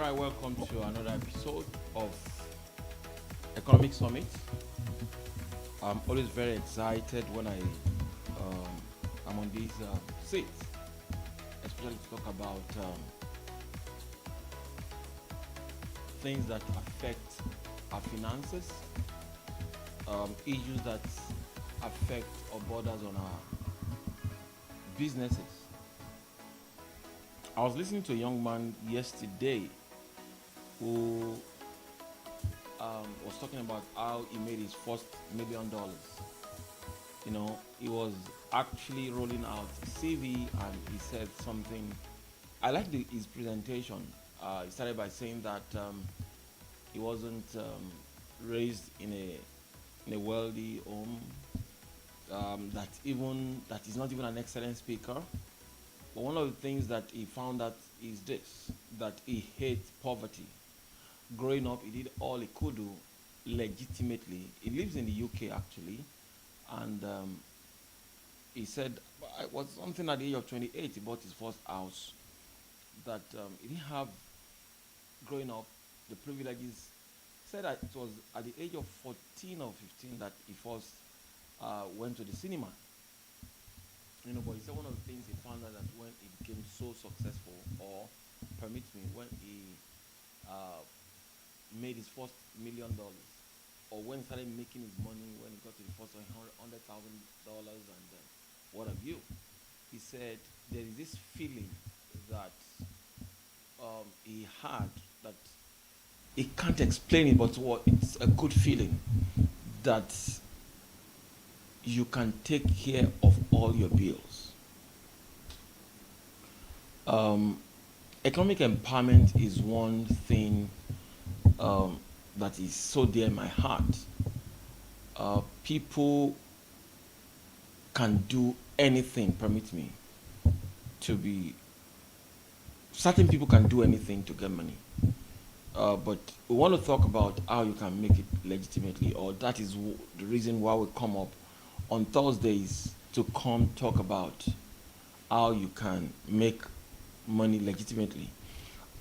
All right, welcome to another episode of Economic Summit. I'm always very excited when I'm on these seats, especially to talk about things that affect our finances, issues that affect or borders on our businesses. I was listening to a young man yesterday who was talking about how he made his first $1 million. He was actually rolling out CV and he said something. I liked his presentation. He started by saying that he wasn't raised in a wealthy home. That he's not even an excellent speaker. But one of the things that he found out is this: that he hates poverty. Growing up, he did all he could do legitimately. He lives in the UK actually, and he said it was something at the age of 28 he bought his first house. That he didn't have growing up the privileges. Said that it was at the age of 14 or 15 that he first went to the cinema. But he said one of the things he found out that when he became so successful, or permit me, when he uh, made his first $1 million, or when he started making his money, when he got to the first $100,000 and what have you, he said there is this feeling that he had that he can't explain it, but what it's a good feeling that you can take care of all your bills. Um, Economic empowerment is one thing that is so dear in my heart. People can do anything, permit me, to be. Certain people can do anything to get money. But we want to talk about how you can make it legitimately, or that is the reason why we come up on Thursdays to come talk about how you can make money legitimately.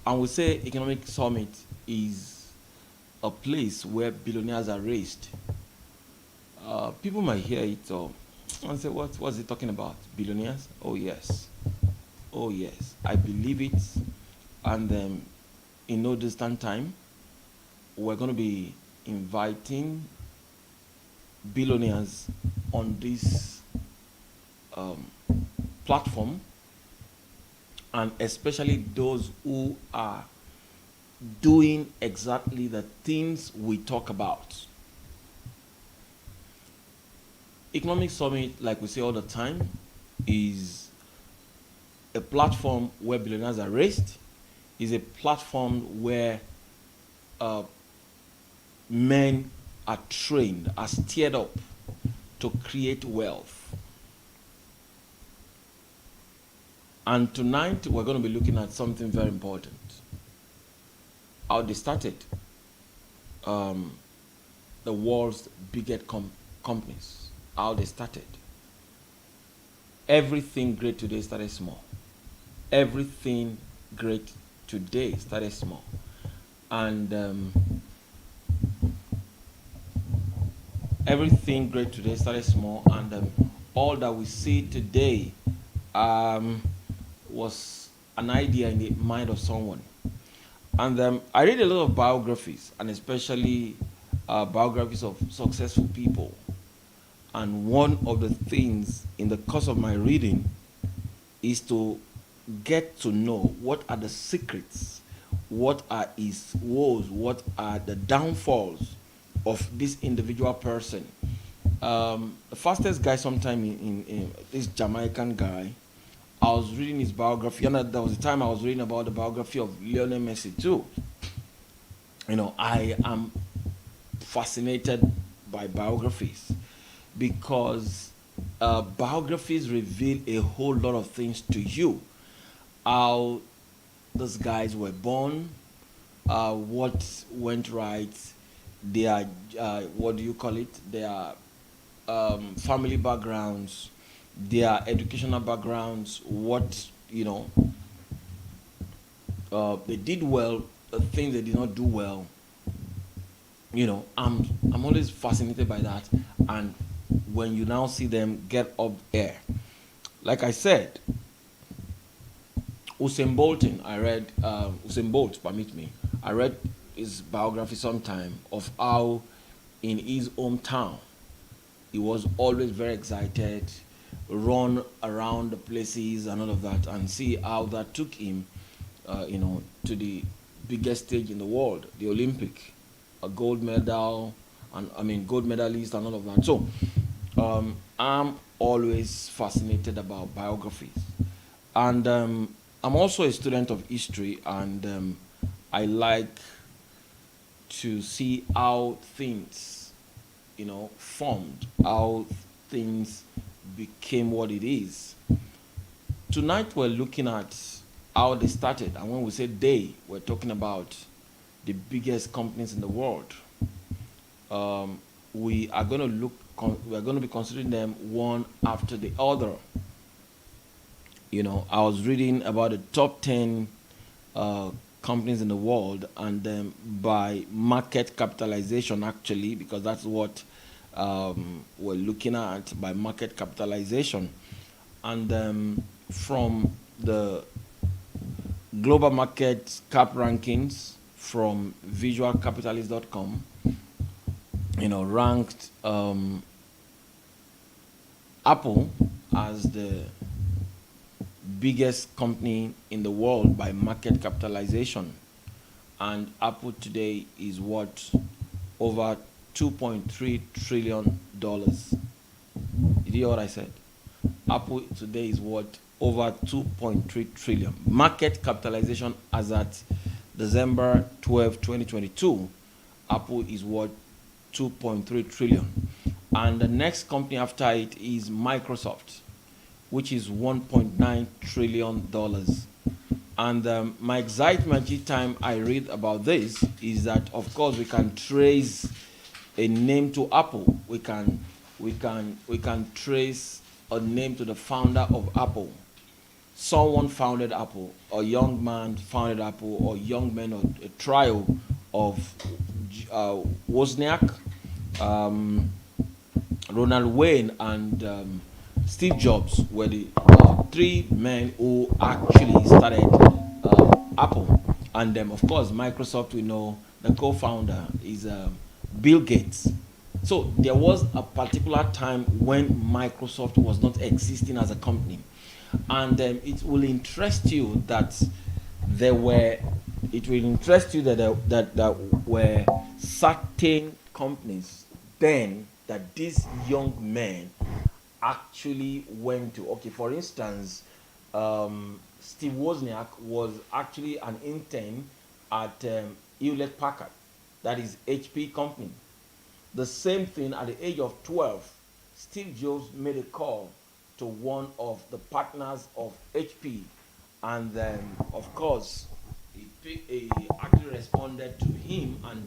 And we say Economic Summit is a place where billionaires are raised. People might hear it and say, what's it talking about? Billionaires? Oh, yes. Oh, yes. I believe it. And in no distant time, we're going to be inviting billionaires on this um, platform, and especially those who are doing exactly the things we talk about. Economic Summit, like we say all the time, is a platform where billionaires are raised, is a platform where uh, men are trained, are steered up to create wealth. And tonight we're going to be looking at something very important. How they started um, the world's biggest companies. How they started. Everything great today started small. Everything great today started small. And everything great today started small. And all that we see today was an idea in the mind of someone. And I read a lot of biographies, and especially biographies of successful people. And one of the things in the course of my reading is to get to know what are the secrets, what are his woes, what are the downfalls of this individual person. The fastest guy, sometime in this Jamaican guy, I was reading his biography, and there was a time I was reading about the biography of Lionel Messi too. I am fascinated by biographies because biographies reveal a whole lot of things to you. How those guys were born, what went right, their what do you call it? Their family backgrounds, their educational backgrounds, what they did well things they did not do well, I'm always fascinated by that. And when you now see them get up there, like I said, Usain Bolton, I read Usain Bolt, permit me. I read his biography sometime of how in his hometown he was always very excited, run around the places and all of that, and see how that took him, to the biggest stage in the world, the Olympic, a gold medal, and I mean gold medalist and all of that. So I'm always fascinated about biographies, and I'm also a student of history, and I like to see how things, formed, how things became what it is. Tonight we're looking at how they started, and when we say they, we're talking about the biggest companies in the world. Um, we are going to we are going to be considering them one after the other. I was reading about the top 10 uh, companies in the world, and by market capitalization, actually, because that's what we're looking at, by market capitalization. And from the global market cap rankings from visualcapitalist.com, ranked Apple as the biggest company in the world by market capitalization. And Apple today is what, over $2.3 trillion dollars. Did you hear what I said? Apple today is what, over 2.3 trillion. Market capitalization as at December 12, 2022, Apple is what, 2.3 trillion. And the next company after it is Microsoft, which is $1.9 trillion dollars. And my excitement each time I read about this is that, of course, we can trace a name to Apple. We can trace a name to the founder of Apple. Someone founded Apple. A young man founded Apple, or young men, or a trio of Wozniak, um, Ronald Wayne, and Steve Jobs were the three men who actually started Apple. And of course, Microsoft, we know the co founder is Bill Gates. So there was a particular time when Microsoft was not existing as a company. And it will interest you that there were, it will interest you that that were certain companies then that these young men actually went to. Okay, for instance, Steve Wozniak was actually an intern at Hewlett Packard, that is HP company. The same thing, at the age of 12, Steve Jobs made a call to one of the partners of HP, and then, of course, he actually responded to him, and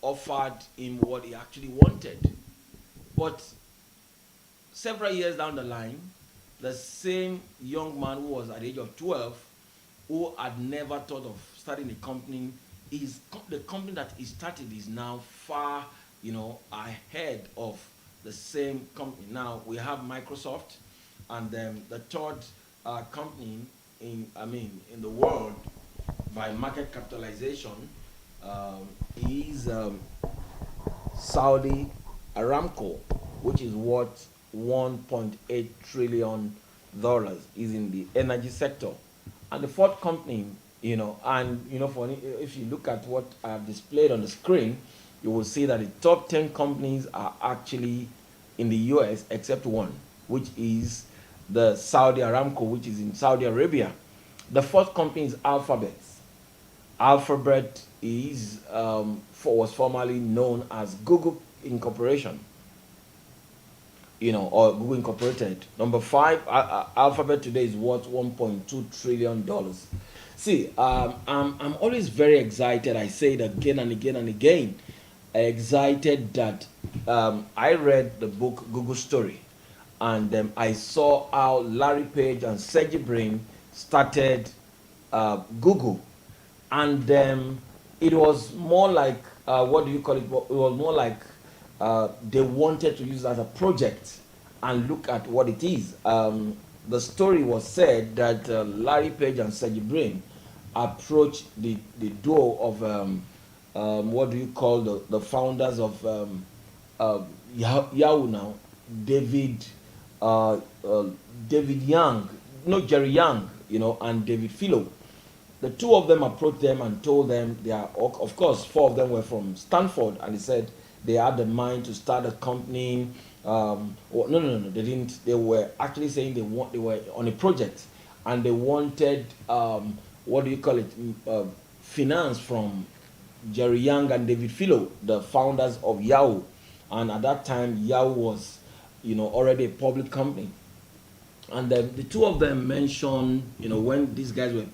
offered him what he actually wanted. But several years down the line, the same young man who was at the age of 12, who had never thought of starting a company, the company that he started is now far, ahead of the same company. Now we have Microsoft, and then the third company in the world by market capitalization is Saudi Aramco, which is worth $1.8 trillion is in the energy sector. And the fourth company, and for if you look at what I have displayed on the screen, you will see that the top 10 companies are actually in the US, except one, which is the Saudi Aramco, which is in Saudi Arabia. The fourth company is Alphabet. Alphabet was formerly known as Google Incorporation, or Google Incorporated. Number five, Alphabet today is worth $1.2 trillion. See, I'm always very excited. I say it again and again and again. Excited that I read the book Google Story, and I saw how Larry Page and Sergey Brin started Google. and it was more like what do you call it? It was more like they wanted to use it as a project and look at what it is. The story was said that Larry Page and Sergey Brin approached the duo of what do you call the founders of uh, Yahoo now, David uh, uh, David Young, no Jerry Young, and David Philo. The two of them approached them and told them they are, of course, four of them were from Stanford, and they said they had the mind to start a company. No, they didn't. They were actually saying they were on a project, and they wanted what do you call it? Finance from Jerry Young and David Philo, the founders of Yahoo, and at that time Yahoo was, already a public company. And the two of them mentioned, when these guys were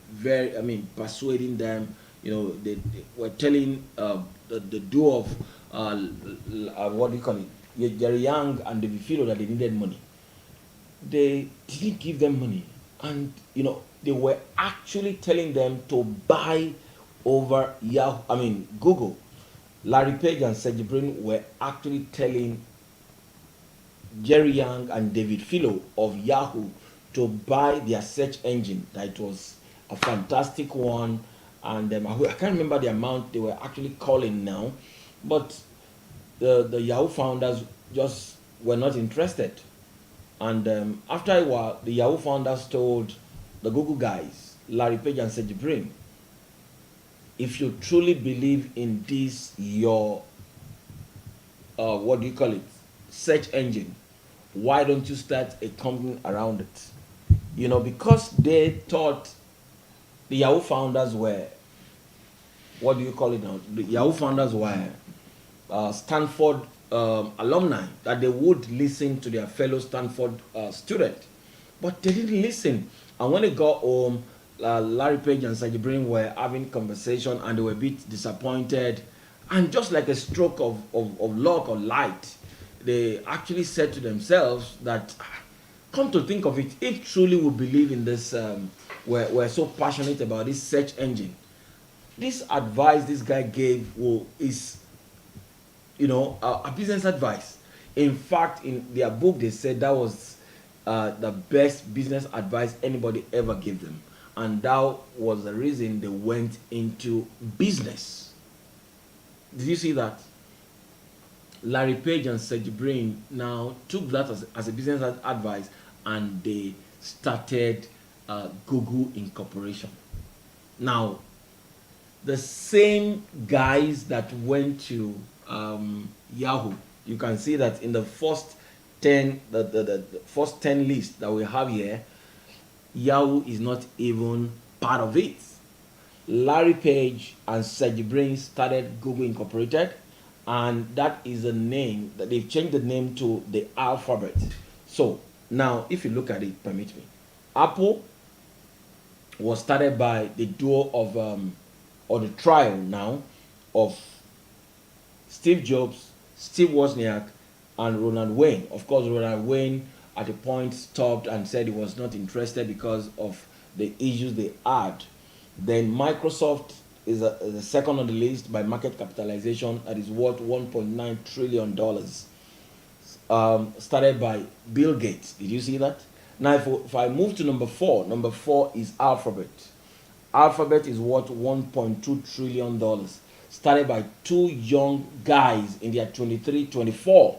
persuading them, they were telling the duo of what do you call it, yeah, Jerry Young and David Philo, that they needed money. They didn't give them money, and they were actually telling them to buy over Yahoo. Google. Larry Page and Sergey Brin were actually telling Jerry Young and David Philo of Yahoo to buy their search engine. That it was a fantastic one, and I can't remember the amount they were actually calling now, but the Yahoo founders just were not interested. And after a while, the Yahoo founders told the Google guys, Larry Page and Sergey Brin, if you truly believe in this, your what do you call it, search engine, why don't you start a company around it? Because they thought the Yahoo founders were, what do you call it now? The Yahoo founders were Stanford alumni, that they would listen to their fellow Stanford student, but they didn't listen. And when they got home, Larry Page and Sergey Brin were having conversation, and they were a bit disappointed. And just like a stroke of luck or light, they actually said to themselves that, come to think of it, if truly we believe in this, we're so passionate about this search engine, this advice this guy gave is, a business advice. In fact, in their book, they said that was the best business advice anybody ever gave them. And that was the reason they went into business. Did you see that? Larry Page and Sergey Brin now took that as a business advice, and they started Google Incorporation. Now, the same guys that went to Yahoo, you can see that in the first 10, the first 10 list that we have here, Yahoo is not even part of it. Larry Page and Sergey Brin started Google Incorporated, and that is a name that they've changed the name to the Alphabet. So now, if you look at it, permit me, Apple was started by the duo of or the trio now of Steve Jobs, Steve Wozniak, and Ronald Wayne. Of course, Ronald Wayne at a point stopped and said he was not interested because of the issues they had. Then Microsoft is the second on the list by market capitalization, that is worth $1.9 trillion. Started by Bill Gates. Did you see that? Now, if I move to number four is Alphabet. Alphabet is worth $1.2 trillion. Started by two young guys in their 23, 24.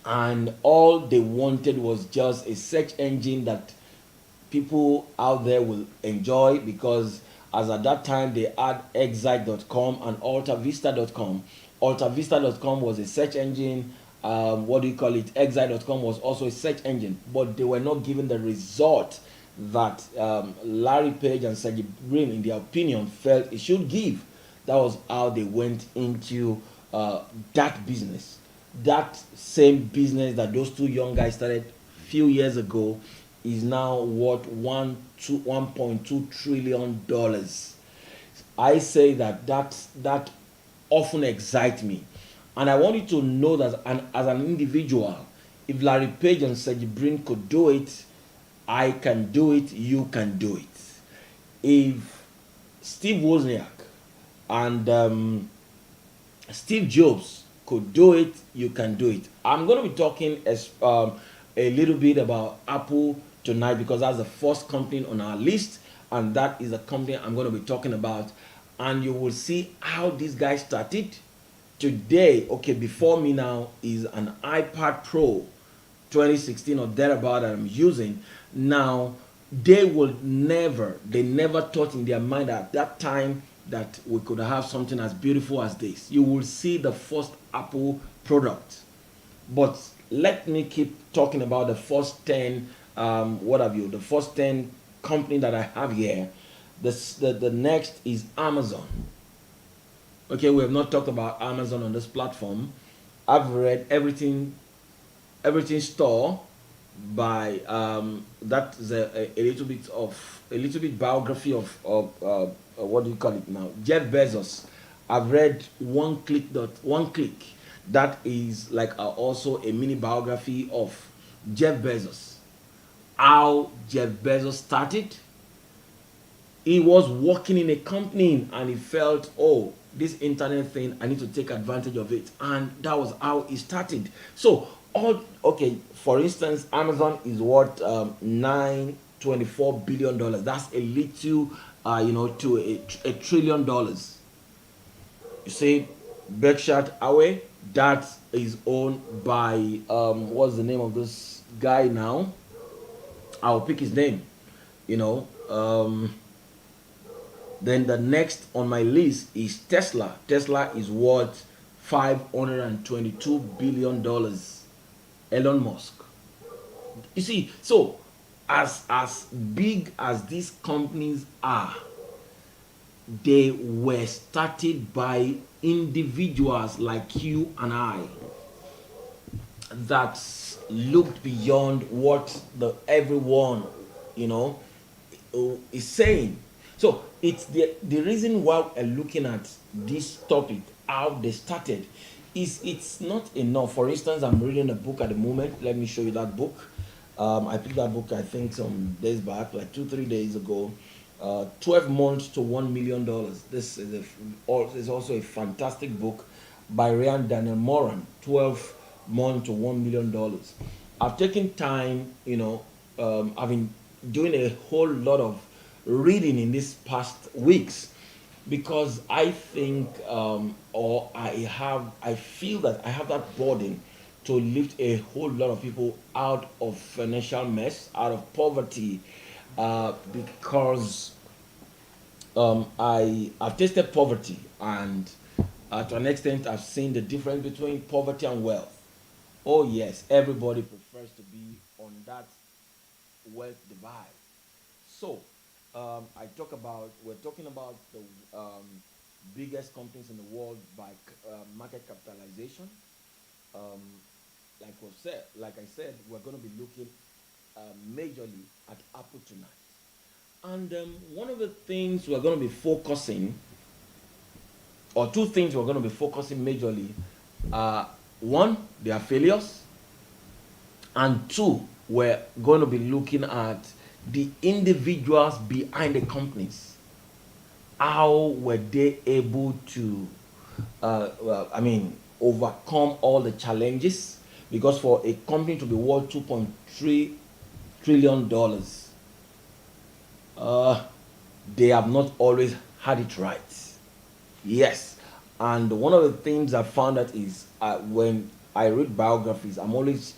And all they wanted was just a search engine that people out there will enjoy, because as at that time they had Excite.com and AltaVista.com. AltaVista.com was a search engine. What do you call it? Excite.com was also a search engine, but they were not given the result that Larry Page and Sergey Brin, in their opinion, felt it should give. That was how they went into that business. That same business that those two young guys started a few years ago is now worth $1.2 trillion. I say that often excites me. And I want you to know that as an individual, if Larry Page and Sergey Brin could do it, I can do it, you can do it. If Steve Wozniak and Steve Jobs could do it, you can do it. I'm going to be talking a little bit about Apple tonight because that's the first company on our list, and that is the company I'm going to be talking about. And you will see how these guys started. Today, okay, before me now is an iPad Pro 2016 or thereabout that I'm using. Now, they never thought in their mind at that time that we could have something as beautiful as this. You will see the first Apple product. But let me keep talking about the first 10, what have you, the first 10 company that I have here. The next is Amazon. Okay, we have not talked about Amazon on this platform. I've read everything store by that's a little bit of a little bit biography of what do you call it now, Jeff Bezos. I've read one click, that is like also a mini biography of Jeff Bezos, how Jeff Bezos started. He was working in a company and he felt, oh, this internet thing, I need to take advantage of it, and that was how he started. So all okay, for instance, Amazon is worth 924 billion dollars. That's a little to a trillion dollars. You see, Berkshire Hathaway, that is owned by what's the name of this guy now? I'll pick his name. You know, then the next on my list is Tesla. Tesla is worth $522 billion. Elon Musk. You see, so as big as these companies are, they were started by individuals like you and I that looked beyond what the everyone, you know, is saying. So it's the reason why we're looking at this topic, how they started, is it's not enough. For instance, I'm reading a book at the moment. Let me show you that book. I picked that book, I think, some days back, like 2 3 days ago. 12 months to $1 million. This is also a fantastic book by Ryan Daniel Moran. 12 months to $1 million. I've taken time, I've been doing a whole lot of reading in these past weeks because I think, I feel that I have that burden to lift a whole lot of people out of financial mess, out of poverty, because I've tasted poverty, and to an extent I've seen the difference between poverty and wealth. Oh yes, everybody prefers to be on that wealth divide. So we're talking about the biggest companies in the world by market capitalization. Um, like I said, we're going to be looking majorly at Apple tonight. And one of the things we're going to be focusing, or two things we're going to be focusing majorly, are one, their failures, and two, we're going to be looking at the individuals behind the companies. How were they able to, overcome all the challenges? Because for a company to be worth $2.3 trillion, uh, they have not always had it right. Yes, and one of the things I found that is when I read biographies, I'm always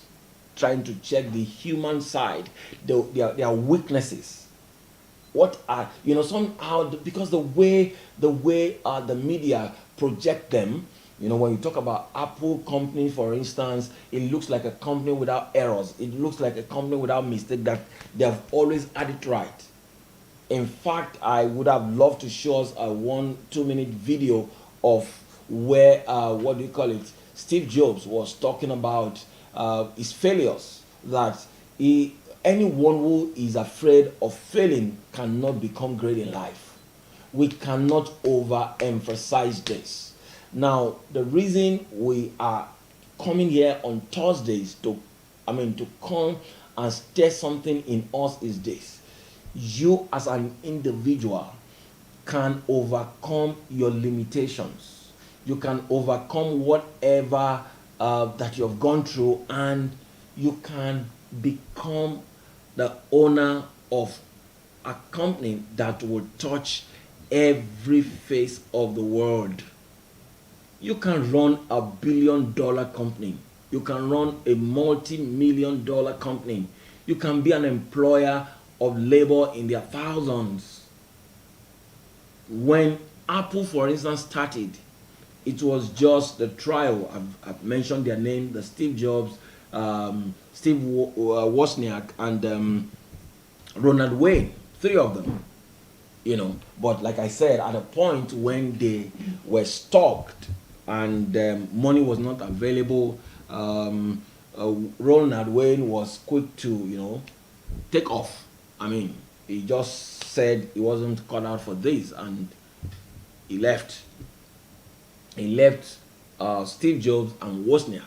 trying to check the human side, their weaknesses. What are, somehow, because the way the media project them. When you talk about Apple company, for instance, it looks like a company without errors. It looks like a company without mistake, that they have always had it right. In fact, I would have loved to show us a 1 2 minute video of where, what do you call it, Steve Jobs was talking about his failures. That he, anyone who is afraid of failing cannot become great in life. We cannot overemphasize this. Now, the reason we are coming here on Thursdays to come and stir something in us is this: you as an individual, can overcome your limitations. You can overcome whatever that you have gone through, and you can become the owner of a company that will touch every face of the world. You can run $1 billion company. You can run a multi-million dollar company. You can be an employer of labor in their thousands. When Apple, for instance, started, it was just the trio. I've mentioned their name: the Steve Jobs, Steve Wozniak, and Ronald Wayne. Three of them, But like I said, at a point when they were stocked and money was not available, Ronald Wayne was quick to, take off. I mean, he just said he wasn't cut out for this, and he left. He left Steve Jobs and Wozniak.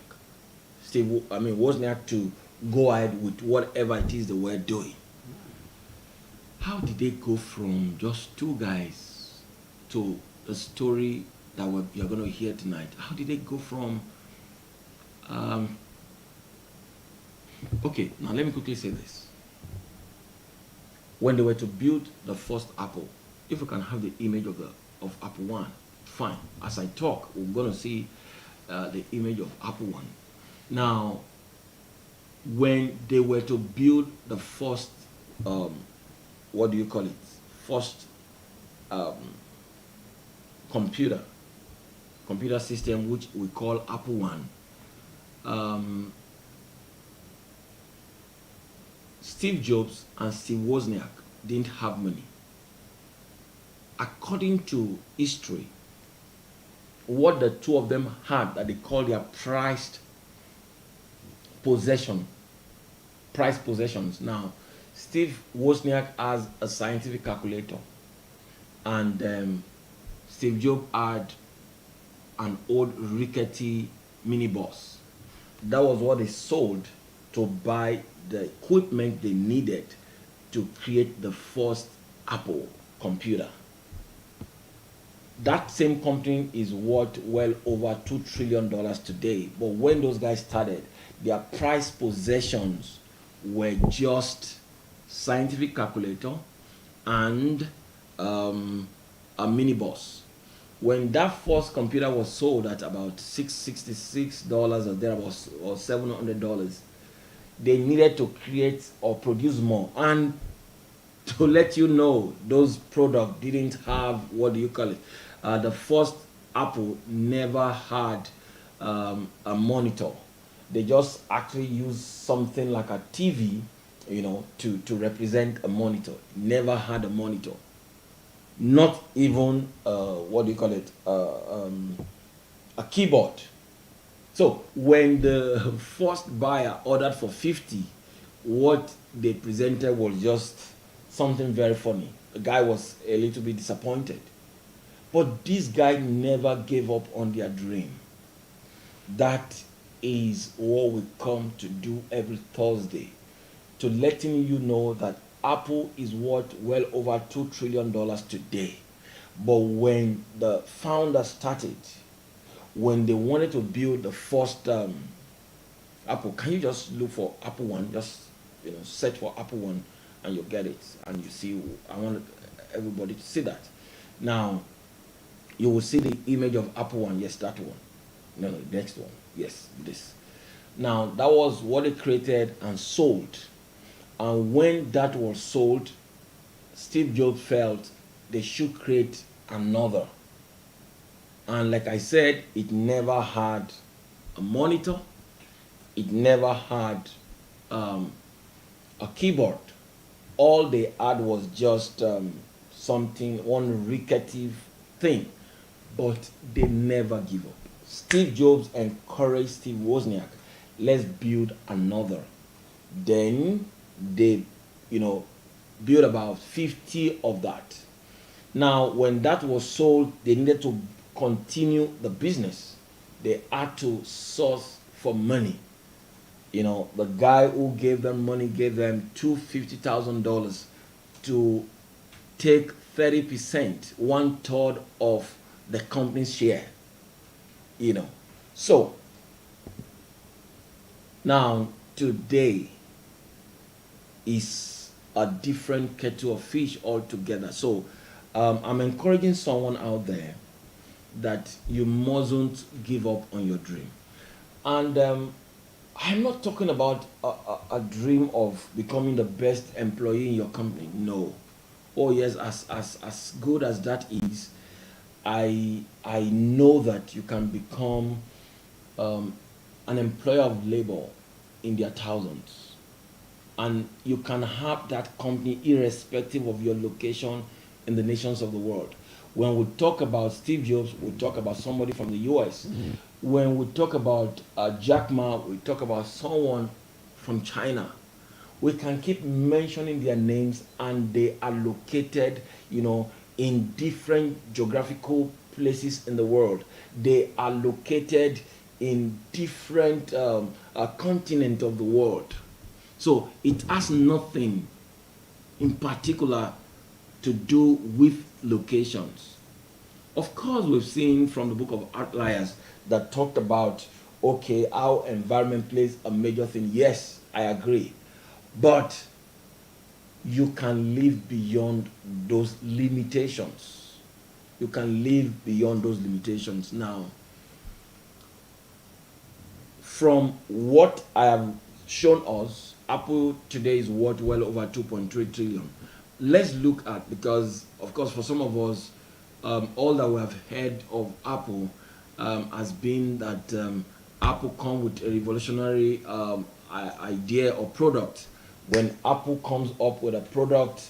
Wozniak to go ahead with whatever it is they were doing. How did they go from just two guys to the story that you're going to hear tonight? How did they go from okay, now let me quickly say this. When they were to build the first Apple, if we can have the image of Apple One, fine. As I talk, we're going to see the image of Apple One. Now, when they were to build the first, what do you call it? First computer system, which we call Apple One. Steve Jobs and Steve Wozniak didn't have money. According to history, what the two of them had that they call their prized possessions. Now, Steve Wozniak has a scientific calculator, and Steve Jobs had an old rickety minibus. That was what they sold to buy the equipment they needed to create the first Apple computer. That same company is worth well over $2 trillion today. But when those guys started, their prized possessions were just scientific calculator and a minibus. When that first computer was sold at about $666 or thereabouts, or $700, they needed to create or produce more. And to let you know, those products didn't have, what do you call it? The first Apple never had a monitor. They just actually used something like a TV, to represent a monitor. Never had a monitor. Not even, what do you call it? A keyboard. So when the first buyer ordered for 50, what they presented was just something very funny. The guy was a little bit disappointed. But this guy never gave up on their dream. That is what we come to do every Thursday, to letting you know that Apple is worth well over $2 trillion today. But when the founder started, when they wanted to build the first Apple, can you just look for Apple One? Just search for Apple One, and you'll get it, and you see. I want everybody to see that. Now, you will see the image of Apple One. Yes, that one. No, next one. Yes, this. Now, that was what they created and sold. And when that was sold, Steve Jobs felt they should create another. And like I said, it never had a monitor. It never had a keyboard. All they had was just one rickety thing. But they never give up. Steve Jobs encouraged Steve Wozniak, let's build another. Then they, built about 50 of that. Now, when that was sold, they needed to continue the business. They had to source for money. The guy who gave them money gave them $250,000 to take 30%, one third of the company's share. You know, so now today is a different kettle of fish altogether. So I'm encouraging someone out there that you mustn't give up on your dream. And I'm not talking about a dream of becoming the best employee in your company. No. Oh yes, as good as that is, I know that you can become um, an employer of labor in their thousands, and you can have that company irrespective of your location in the nations of the world. When we talk about Steve Jobs, we talk about somebody from the US. When we talk about Jack Ma, we talk about someone from China. We can keep mentioning their names, and they are located, in different geographical places in the world. They are located in different continent of the world. So it has nothing in particular to do with locations. Of course, we've seen from the book of Outliers that talked about, okay, how environment plays a major thing. Yes, I agree. But you can live beyond those limitations. You can live beyond those limitations. Now, from what I have shown us, Apple today is worth well over 2.3 trillion. Let's look at, because of course for some of us, all that we have heard of Apple has been that Apple come with a revolutionary idea or product. When Apple comes up with a product,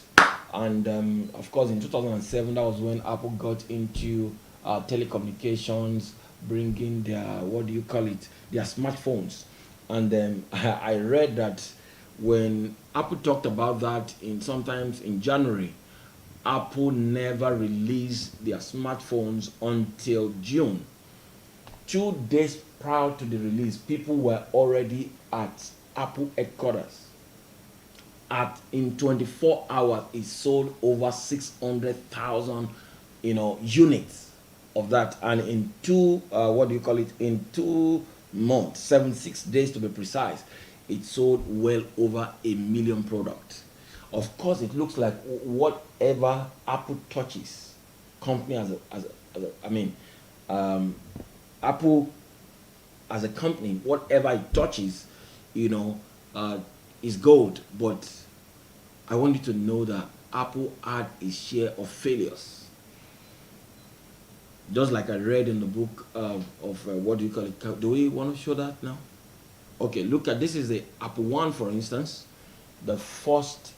and of course in 2007, that was when Apple got into telecommunications, bringing their, what do you call it, their smartphones. And I read that when Apple talked about that in sometimes in January, Apple never released their smartphones until June. 2 days prior to the release, people were already at Apple headquarters. In 24 hours, it sold over 600,000, units of that. And in in 2 months, 6 days to be precise, it sold well over a million products. Of course, it looks like whatever Apple touches, company Apple as a company, whatever it touches, you know, is gold. But I want you to know that Apple had a share of failures. Just like I read in the book of what do you call it? Do we want to show that now? Okay, look at this. Is the Apple One, for instance, the first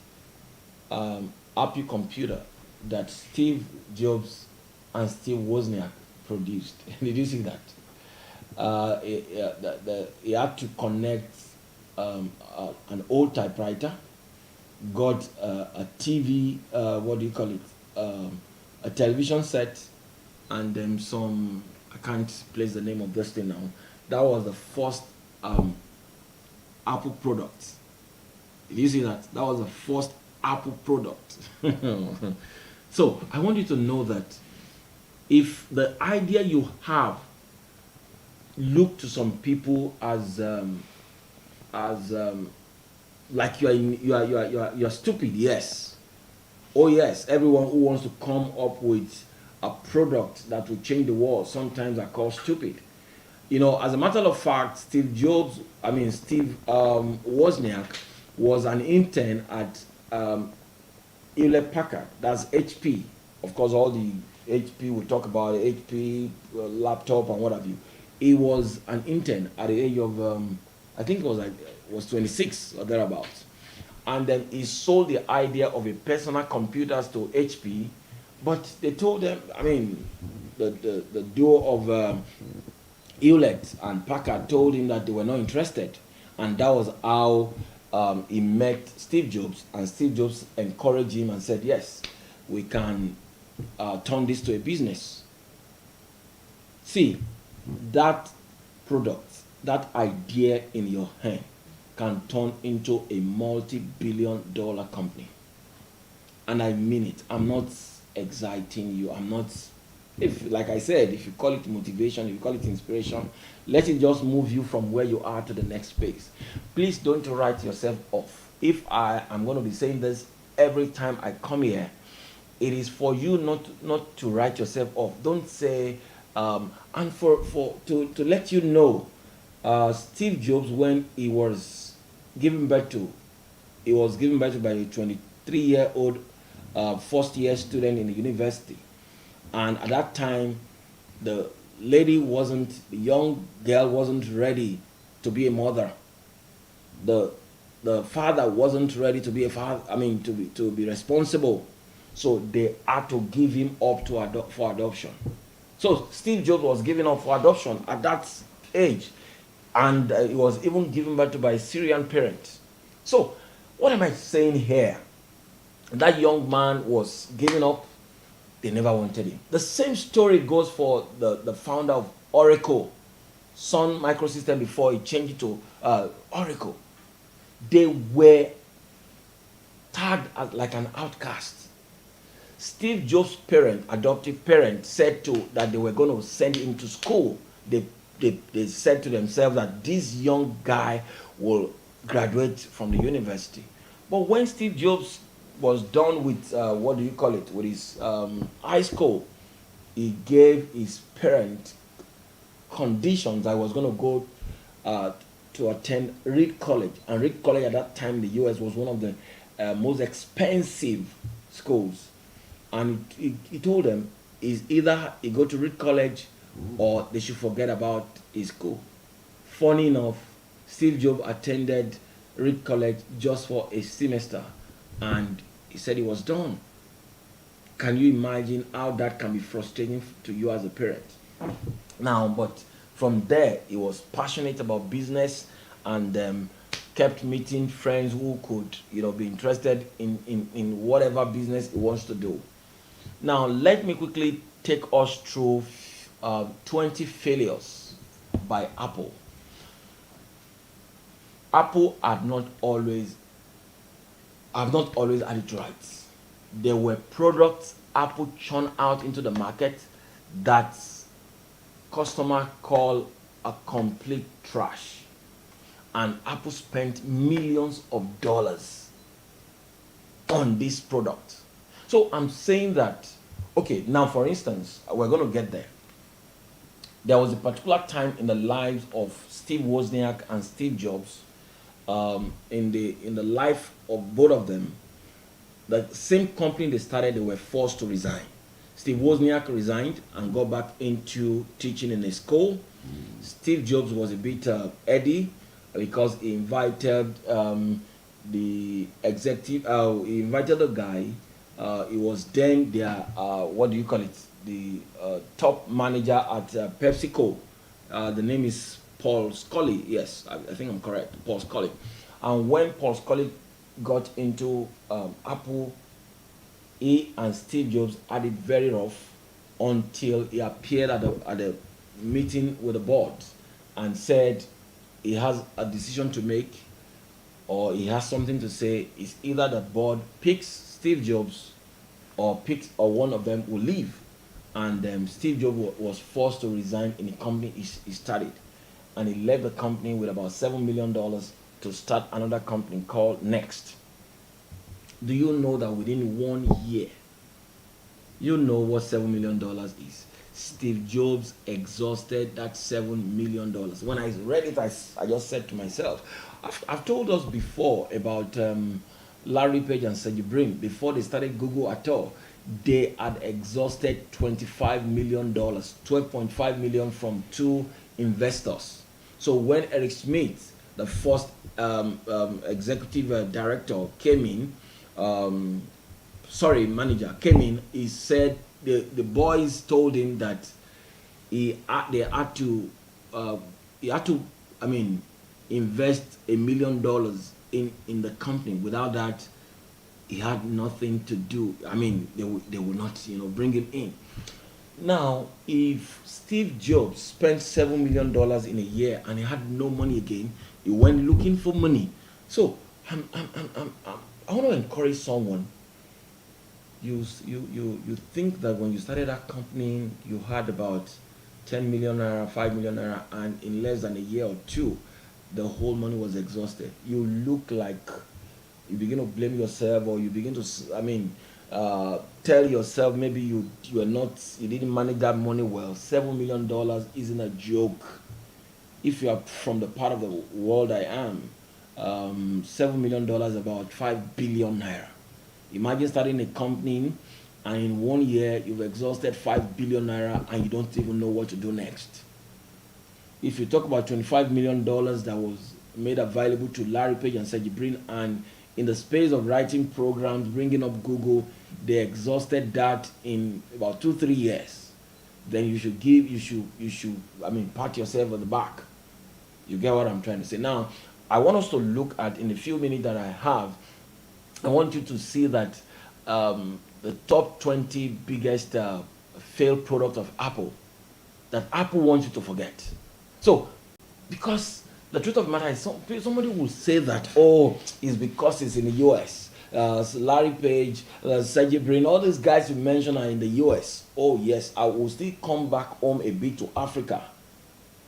Apple computer that Steve Jobs and Steve Wozniak produced. Did you see that? He had to connect an old typewriter, got a TV, what do you call it? A television set, and then some, I can't place the name of this thing now. That was the first Apple product. Did you see that? That was the first Apple product. So I want you to know that if the idea you have look to some people as like you're stupid, yes. Oh yes, everyone who wants to come up with a product that will change the world sometimes are called stupid. As a matter of fact, Steve Wozniak was an intern at Hewlett Packard. That's HP. Of course, all the HP we talk about, HP laptop and what have you. He was an intern at the age of I think it was 26 or thereabouts, and then he sold the idea of a personal computers to HP, but they told them, the duo of Hewlett and Packard told him that they were not interested, and that was how he met Steve Jobs, and Steve Jobs encouraged him and said, yes, we can turn this to a business. See, that product, that idea in your hand can turn into a multi-billion-dollar company. And I mean it. I'm not exciting you. I'm not, if like I said, if you call it motivation, if you call it inspiration, let it just move you from where you are to the next space. Please don't write yourself off. If I am going to be saying this every time I come here, it is for you not to write yourself off. Don't say, and to let you know, Steve Jobs, when he was given birth to, he was given birth to by a 23-year-old first year student in the university. And at that time, the the young girl wasn't ready to be a mother. The the father wasn't ready to be a father. I mean, to be responsible. So they had to give him up to for adoption. So Steve Jobs was given up for adoption at that age, and he was even given birth to by a Syrian parent. So what am I saying here? That young man was given up. They never wanted him. The same story goes for the founder of Oracle, Sun Microsystem, before he changed it to Oracle. They were tagged as like an outcast. Steve Jobs' parent, adoptive parent, said that they were going to send him to school. They said to themselves that this young guy will graduate from the university. But when Steve Jobs was done with, what do you call it, with his high school, he gave his parent conditions that he was going to go to attend Reed College. And Reed College at that time in the US was one of the most expensive schools. And he told them is either he go to Reed College or they should forget about his school. Funny enough, Steve Jobs attended Reed College just for a semester, and he said he was done. Can you imagine how that can be frustrating to you as a parent? Now, but from there, he was passionate about business, and kept meeting friends who could, be interested in whatever business he wants to do. Now, let me quickly take us through 20 failures by Apple. Apple have not always had it right. There were products Apple churned out into the market that customer call a complete trash. And Apple spent millions of dollars on this product. So I'm saying that, okay, now for instance, we're going to get there. There was a particular time in the lives of Steve Wozniak and Steve Jobs, in the life of both of them. The same company they started, they were forced to resign. Steve Wozniak resigned and got back into teaching in a school. Steve Jobs was a bit edgy because he invited the executive, he invited a guy. He was then their, what do you call it, the top manager at PepsiCo. The name is Paul Scully. Yes, I think I'm correct, Paul Scully. And when Paul Scully got into Apple, he and Steve Jobs had it very rough until he appeared at the meeting with the board and said he has a decision to make, or he has something to say. It's either the board picks Steve Jobs or one of them will leave. And Steve Jobs was forced to resign in the company he started. And he left the company with about $7 million to start another company called Next. Do you know that within 1 year, you know what $7 million is? Steve Jobs exhausted that $7 million. When I read it, I just said to myself, I've told us before about Larry Page and Sergey Brin. Before they started Google at all, they had exhausted $25 million, 12.5 million from two investors. So when Eric Schmidt, the first executive director, came in, manager came in, he said the boys told him that he had to invest $1 million in the company. Without that, he had nothing to do. I mean, they would not bring him in. Now, if Steve Jobs spent $7 million in a year and he had no money again, he went looking for money. So I want to encourage someone. you think that when you started that company, you had about 10 million naira, 5 million naira, and in less than a year or two, the whole money was exhausted. You look like you begin to blame yourself, or you begin to, tell yourself maybe you are not, you didn't manage that money well. $7 million isn't a joke. If you are from the part of the world I am, $7 million about 5 billion naira. Imagine starting a company and in 1 year you've exhausted 5 billion naira and you don't even know what to do next. If you talk about $25 million that was made available to Larry Page and Sergey Brin, and in the space of writing programs, bringing up Google, they exhausted that in about 2 3 years. Then you should pat yourself on the back. You get what I'm trying to say. Now, I want us to look at, in the few minutes that I have, I want you to see that the top 20 biggest failed products of Apple that Apple wants you to forget. So, because the truth of the matter is, somebody will say that, oh, it's because it's in the US. Larry Page, Sergey Brin, all these guys you mentioned are in the US. Oh, yes, I will still come back home a bit to Africa.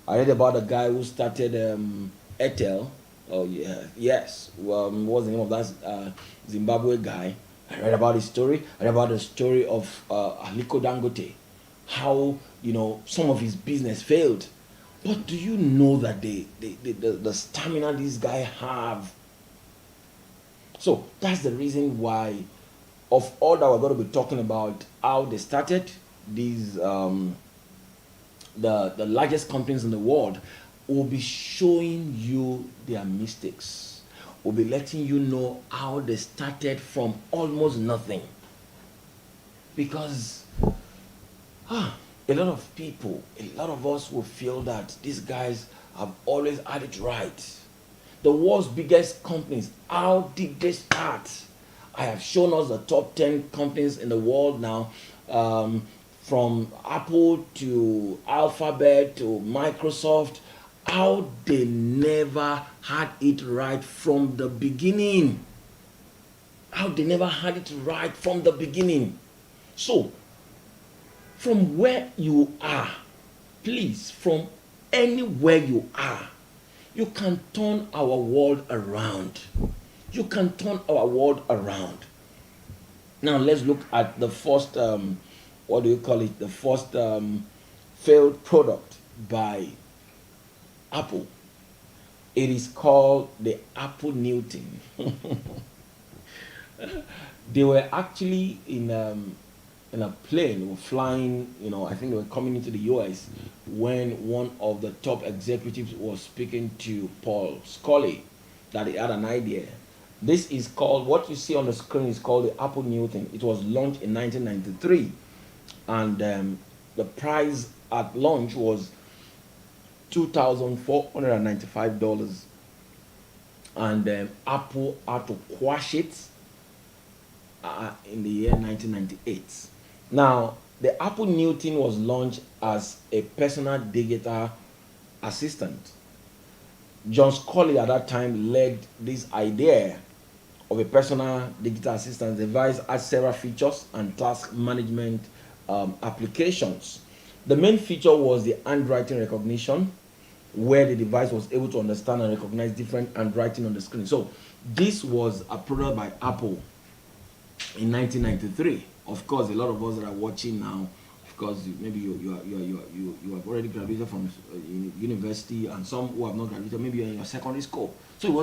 I read about a guy who started Etel. Oh, yeah, yes. What's the name of that Zimbabwe guy? I read about his story. I read about the story of Aliko Dangote, how some of his business failed. But do you know that the stamina these guys have? So that's the reason why, of all that we're going to be talking about, how they started these the largest companies in the world, will be showing you their mistakes. Will be letting you know how they started from almost nothing. Because a lot of people, a lot of us will feel that these guys have always had it right. The world's biggest companies, how did they start? I have shown us the top 10 companies in the world now, from Apple to Alphabet to Microsoft, how they never had it right from the beginning. How they never had it right from the beginning. So, from where you are, please, from anywhere you are, you can turn our world around. You can turn our world around. Now let's look at the first, what do you call it? The first failed product by Apple. It is called the Apple Newton. They were actually in a plane, they were flying, I think they were coming into the US when one of the top executives was speaking to Paul Scully that he had an idea. This is called, what you see on the screen is called the Apple Newton. It was launched in 1993, and the price at launch was $2,495, and Apple had to quash it in the year 1998. Now, the Apple Newton was launched as a personal digital assistant. John Scully at that time led this idea of a personal digital assistant. The device had several features and task management applications. The main feature was the handwriting recognition, where the device was able to understand and recognize different handwriting on the screen. So this was a product by Apple in 1993. Of course, a lot of us that are watching now, of course, maybe you have already graduated from university, and some who have not graduated, maybe you're in your secondary school. So it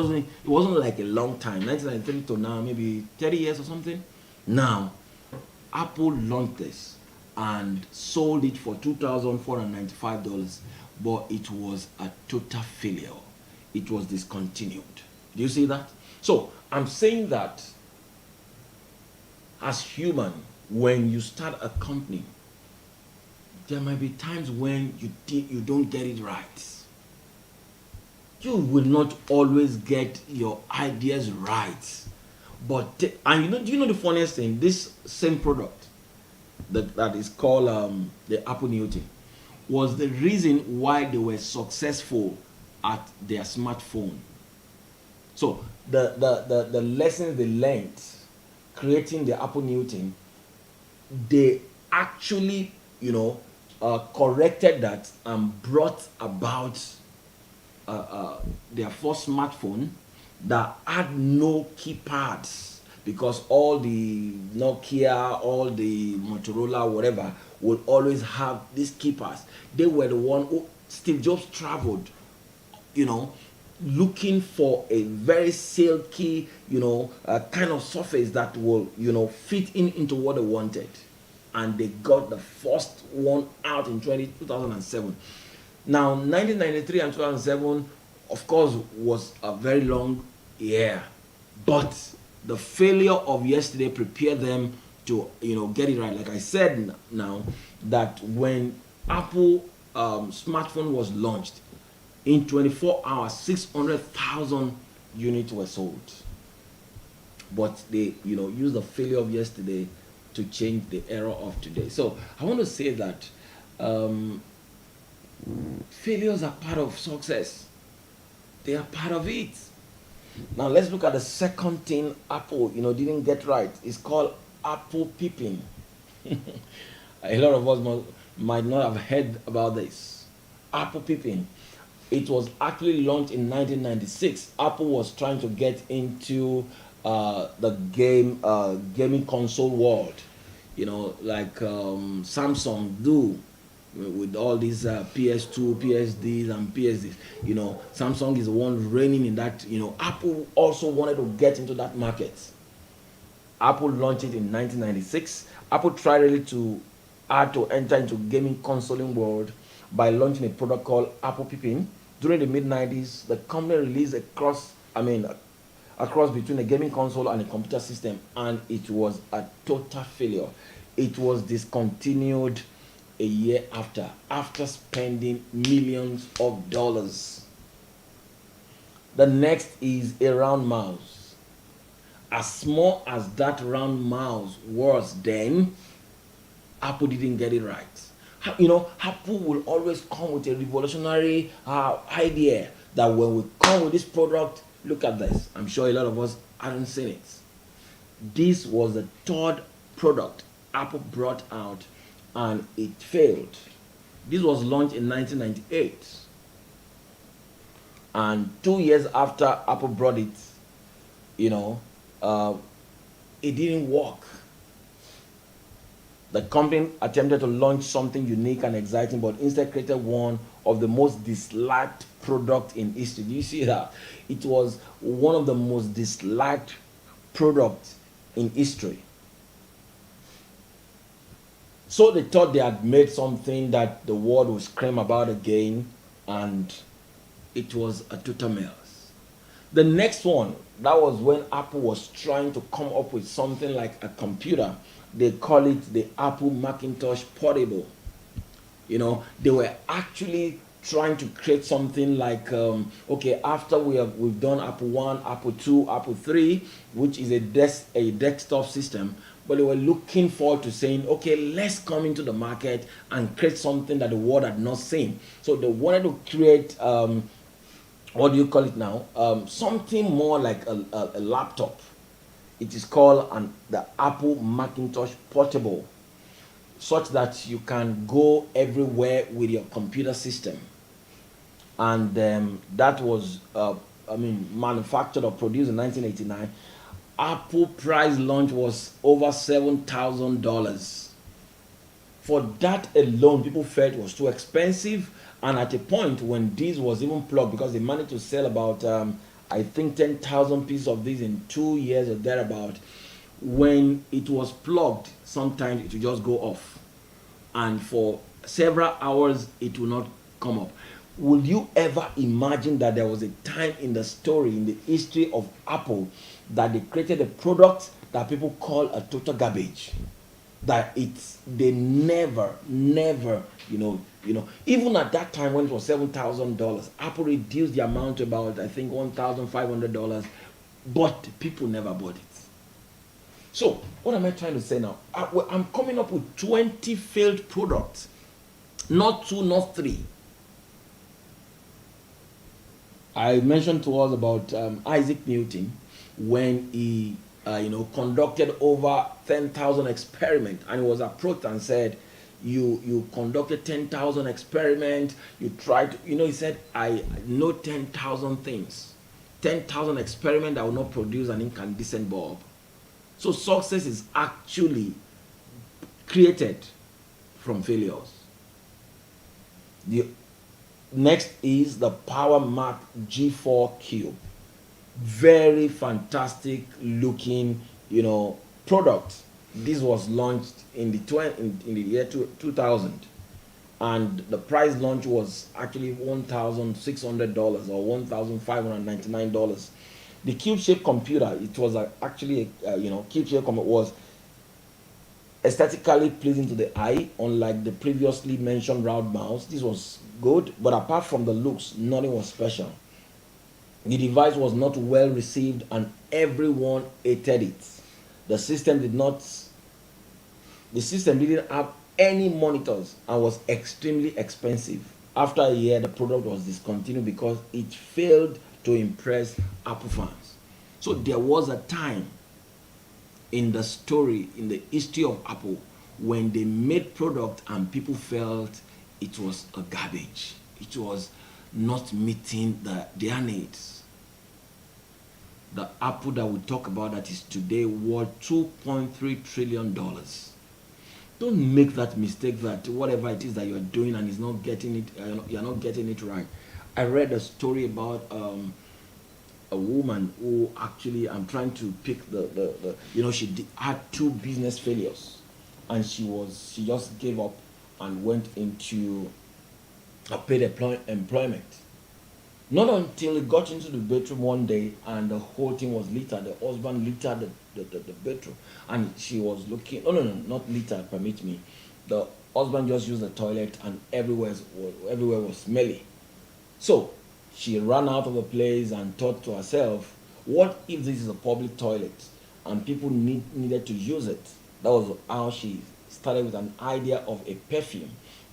wasn't like a long time, 1993 to now, maybe 30 years or something. Now, Apple launched this and sold it for $2,495, but it was a total failure. It was discontinued. Do you see that? So I'm saying that as human, when you start a company, there might be times when you don't get it right. You will not always get your ideas right. But and you know the funniest thing? This same product that is called the Apple Newton was the reason why they were successful at their smartphone. So the lessons they learned creating the Apple Newton they actually, corrected that and brought about their first smartphone that had no keypads, because all the Nokia, all the Motorola, whatever, will always have these keypads. They were the one who Steve Jobs traveled, you know, looking for a very silky, kind of surface that will, fit in into what they wanted. And they got the first one out in 2007. Now, 1993 and 2007, of course, was a very long year, but the failure of yesterday prepared them to, get it right. Like I said now, that when Apple smartphone was launched, in 24 hours, 600,000 units were sold. But they, used the failure of yesterday to change the era of today. So I want to say that um, failures are part of success. They are part of it. Now let's look at the second thing Apple, didn't get right. It's called Apple peeping. A lot of us might not have heard about this. Apple peeping. It was actually launched in 1996. Apple was trying to get into the gaming console world, like Samsung do with all these PS2, PSDs, and PSDs. Samsung is the one reigning in that. Apple also wanted to get into that market. Apple launched it in 1996. Apple tried really to hard to enter into gaming consoling world by launching a product called Apple Pippin. During the mid 90s, the company released a cross between a gaming console and a computer system, and it was a total failure. It was discontinued a year after spending millions of dollars. The next is a round mouse. As small as that round mouse was then, Apple didn't get it right. Apple will always come with a revolutionary idea that when we come with this product, look at this. I'm sure a lot of us haven't seen it. This was the third product Apple brought out, and it failed. This was launched in 1998. And 2 years after Apple brought it, you know, uh, it didn't work. The company attempted to launch something unique and exciting, but instead created one of the most disliked product in history. Do you see that? It was one of the most disliked products in history. So they thought they had made something that the world would scream about again, and it was a total mess. The next one, that was when Apple was trying to come up with something like a computer. They call it the Apple Macintosh Portable. They were actually trying to create something like, okay, after we've done Apple 1, Apple 2, Apple 3, which is a desktop system, but they were looking forward to saying, okay, let's come into the market and create something that the world had not seen. So they wanted to create, what do you call it now? Something more like a laptop. It is called the Apple Macintosh Portable, such that you can go everywhere with your computer system. And that was, manufactured or produced in 1989. Apple price launch was over $7,000. For that alone, people felt it was too expensive, and at a point when this was even plugged, because they managed to sell about, I think, 10,000 pieces of this in 2 years or thereabout. When it was plugged, sometimes it would just go off, and for several hours it will not come up. Would you ever imagine that there was a time in the story, in the history of Apple, that they created a product that people call a total garbage? That they never, even at that time when it was $7,000, Apple reduced the amount to about, I think, $1,500, but people never bought it. So what am I trying to say now? I'm coming up with 20 failed products, not two, not three. I mentioned to us about Isaac Newton when he conducted over 10,000 experiments, and he was approached and said, you conducted 10,000 experiments, you tried to, he said, I know 10,000 things, 10,000 experiments that will not produce an incandescent bulb. So success is actually created from failures. The next is the Power Mac G4 Cube. Very fantastic looking, product. This was launched in the year 2000, and the price launch was actually $1,600 or $1,599. The cube shaped computer, it was actually cube shaped computer, was aesthetically pleasing to the eye, unlike the previously mentioned round mouse. This was good, but apart from the looks, nothing was special. The device was not well received and everyone hated it. The system did not the system didn't have any monitors and was extremely expensive. After a year, the product was discontinued because it failed to impress Apple fans. So there was a time in the story, in the history of Apple, when they made product and people felt it was a garbage. It was not meeting their needs. The Apple that we talk about that is today worth $2.3 trillion. Don't make that mistake that whatever it is that you're doing and is not getting it, you're not getting it right. I read a story about a woman who actually, I'm trying to pick she had two business failures, and she just gave up and went into a paid employment. Not until he got into the bedroom one day and the whole thing was littered. The husband littered the bedroom, and she was looking. Oh, no, not littered. Permit me. The husband just used the toilet, and everywhere was smelly. So she ran out of the place and thought to herself, "What if this is a public toilet and people needed to use it?" That was how she started with an idea of a perfume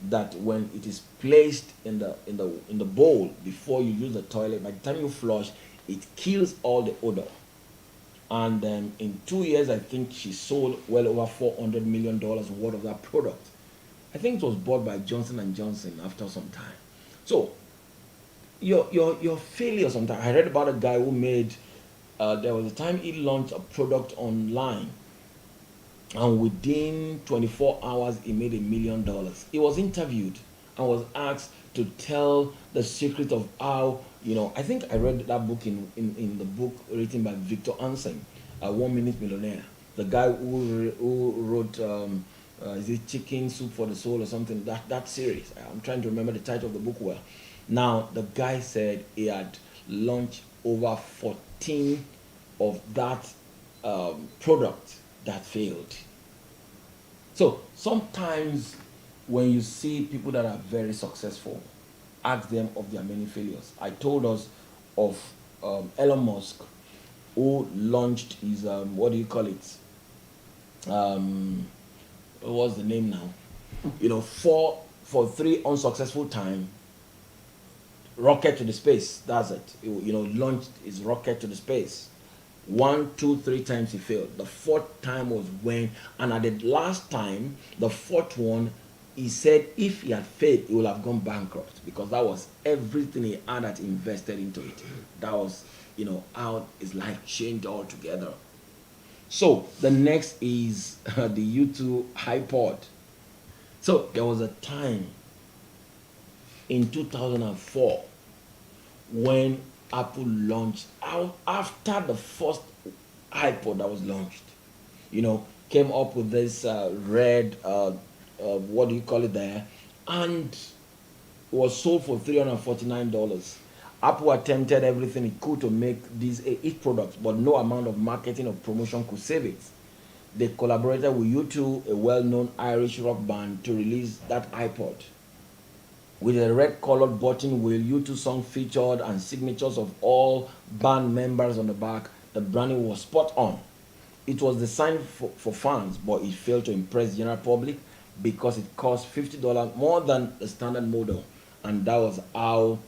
that when it is placed in the bowl before you use the toilet, by the time you flush, it kills all the odor. And in 2 years, I think she sold well over $400 million worth of that product. I think it was bought by Johnson and Johnson after some time. So your failure sometimes. I read about a guy who made. There was a time he launched a product online, and within 24 hours he made $1 million. He was interviewed and was asked to tell the secret of how, I think I read that book in the book written by Victor Ansen, 1 Minute Millionaire, the guy who wrote is it Chicken Soup for the Soul or something, that series. I'm trying to remember the title of the book well. Now the guy said he had launched over 14 of that product that failed. So sometimes when you see people that are very successful, ask them of their many failures. I told us of Elon Musk, who launched his what do you call it? What's the name now? For 3 unsuccessful time, rocket to the space. That's it. Launched his rocket to the space. 1, 2, 3 times he failed. The 4th time was when, and at the last time, the 4th one, he said if he had failed, he would have gone bankrupt, because that was everything he had that invested into it. That was, how his life changed altogether. So the next is the U2 iPod. So there was a time in 2004 when Apple launched out after the first iPod that was launched. Came up with this red, what do you call it there, and was sold for $349. Apple attempted everything it could to make these a hit products, but no amount of marketing or promotion could save it. They collaborated with U2, a well-known Irish rock band, to release that iPod. With a red-colored button wheel, U2 song featured and signatures of all band members on the back, the branding was spot on. It was designed for fans, but it failed to impress the general public because it cost $50 more than the standard model, and that was how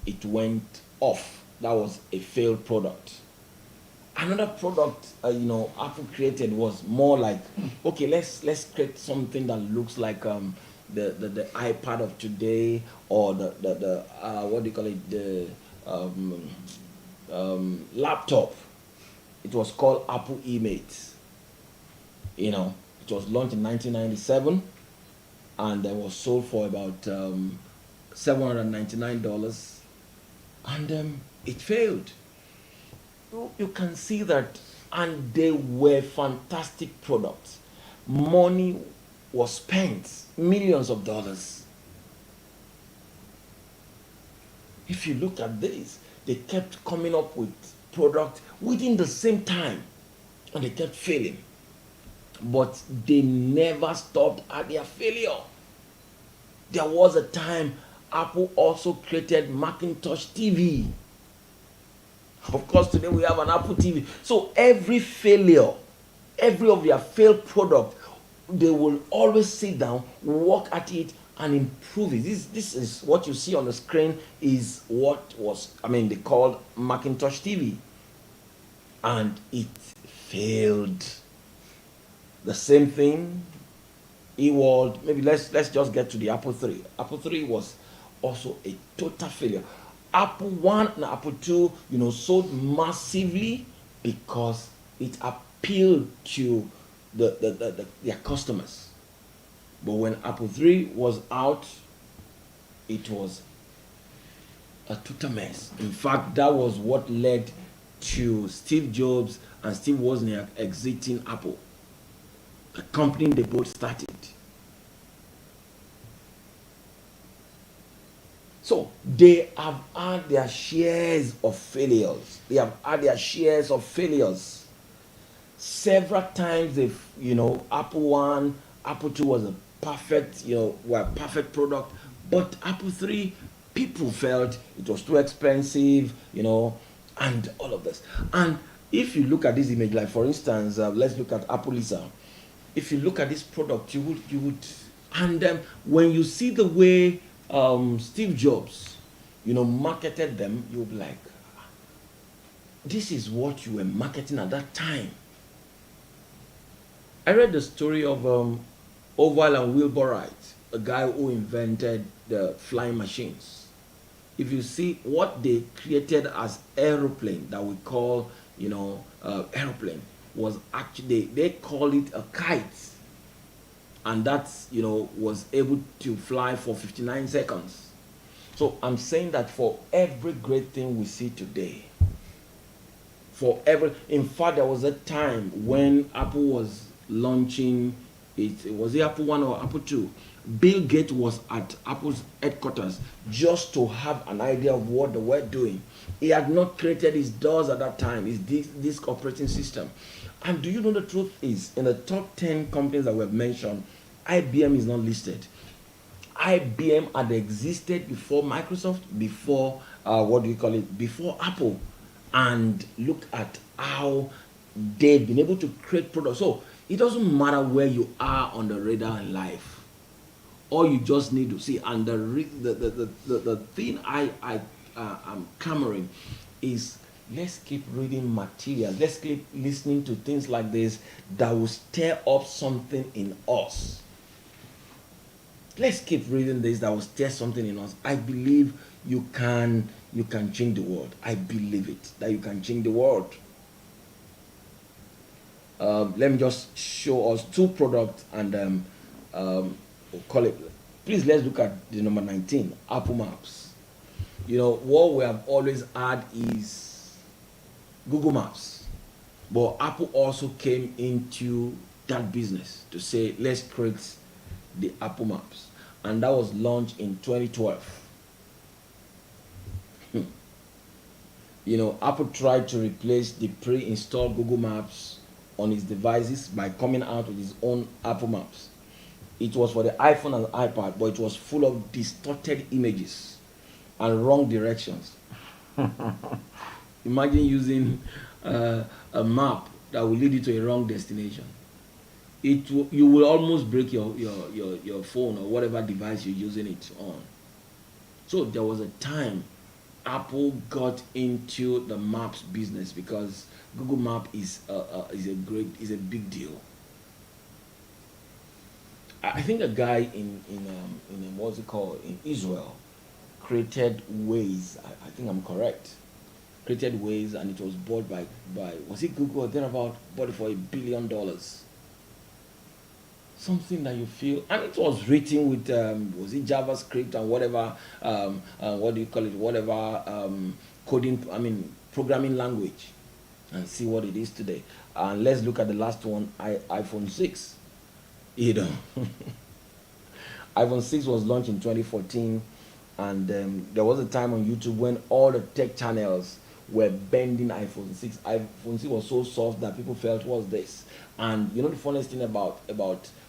it went off. That was a failed product. Another product, Apple created was more like, okay, let's create something that looks like the iPad of today, or the what do you call it, the um, laptop. It was called Apple eMate. You know, it was launched in 1997, and it was sold for about $799, and it failed. You can see that, and they were fantastic products. Money was spent, millions of dollars. If you look at this, they kept coming up with product within the same time, and they kept failing, but they never stopped at their failure. There was a time Apple also created Macintosh TV. Of course, today we have an Apple TV. So every failure, every of their failed product, they will always sit down, work at it, and improve it. This is what you see on the screen, is what was, they called Macintosh TV, and it failed. The same thing, eWorld. Maybe let's just get to the Apple 3. Apple 3 was also a total failure. Apple 1 and Apple 2, sold massively because it appealed to their customers. But when Apple 3 was out, it was a total mess. In fact, that was what led to Steve Jobs and Steve Wozniak exiting Apple, the company they both started. So they have had their shares of failures. They have had their shares of failures. Several times they've, Apple 1, Apple 2 was a perfect, were a perfect product. But Apple 3, people felt it was too expensive, and all of this. And if you look at this image, like for instance, let's look at Apple Lisa. If you look at this product, you would, and when you see the way Steve Jobs, marketed them, you'll be like, this is what you were marketing at that time. I read the story of Orville and Wilbur Wright, a guy who invented the flying machines. If you see what they created as aeroplane that we call, aeroplane, was actually, they call it a kite, and that's, was able to fly for 59 seconds. So I'm saying that for every great thing we see today, for every, in fact, there was a time when Apple was launching it was it Apple 1 or Apple 2. Bill Gates was at Apple's headquarters just to have an idea of what they were doing. He had not created his DOS at that time, his disk operating system. And do you know, the truth is, in the top 10 companies that we have mentioned, IBM is not listed. IBM had existed before Microsoft, before what do you call it, before Apple. And look at how they've been able to create products. So it doesn't matter where you are on the radar in life. All you just need to see, and the thing I'm clamoring is, let's keep reading materials. Let's keep listening to things like this that will stir up something in us. Let's keep reading this that will stir something in us. I believe you can change the world. I believe it, that you can change the world. Let me just show us two products, and we'll call it. Please, let's look at the number 19, Apple Maps. What we have always had is Google Maps, but Apple also came into that business to say, let's create the Apple Maps, and that was launched in 2012. Apple tried to replace the pre-installed Google Maps on its devices by coming out with its own Apple Maps. It was for the iPhone and iPad, but it was full of distorted images and wrong directions. Imagine using a map that will lead you to a wrong destination. You will almost break your phone or whatever device you're using it on. So there was a time Apple got into the maps business because Google Map is a big deal. I think a guy in what's it called in Israel created Waze. I think I'm correct. Created Waze, and it was bought by was it Google or thereabout? Bought it for $1 billion. Something that you feel, and it was written with was it JavaScript and whatever, what do you call it, whatever, coding, I mean programming language, and see what it is today. And let's look at the last one, iPhone 6. You know, iPhone 6 was launched in 2014, and there was a time on YouTube when all the tech channels were bending iPhone 6. iPhone 6 was so soft that people felt, what's this? And you know the funniest thing about